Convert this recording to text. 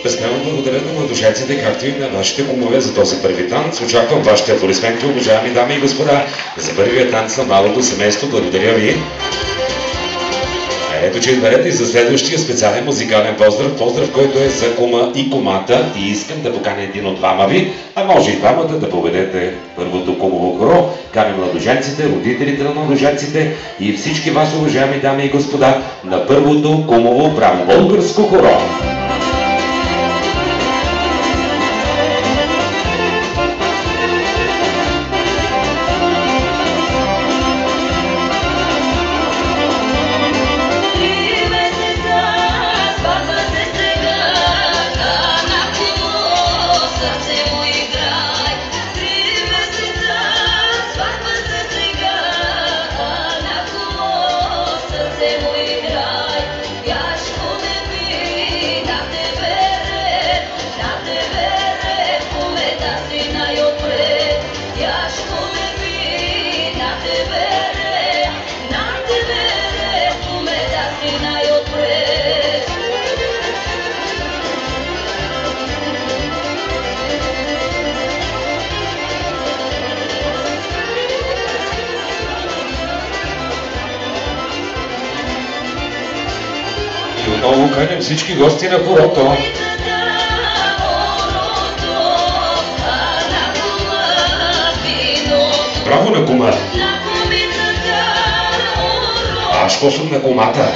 Безкрайно благодаря на младоженците, както и на вашите кумове за този първи танц. Очаквам вашите аплодисменти, уважаеми дами и господа, за първия танц на малото семейство. Благодаря ви. Ето, че идварете и за следващия специален музикален поздрав. Поздрав, който е за кума и кумата. И искам да поканя един от двама ви, а може и двамата да поведете първото кумово хоро. Каня младоженците, родителите на младоженците и всички вас, уважаеми дами и господа, на първото кумово браво българско хоро. Отново каним всички гости на хорото. Браво на кума! Аз по-съм на кумата.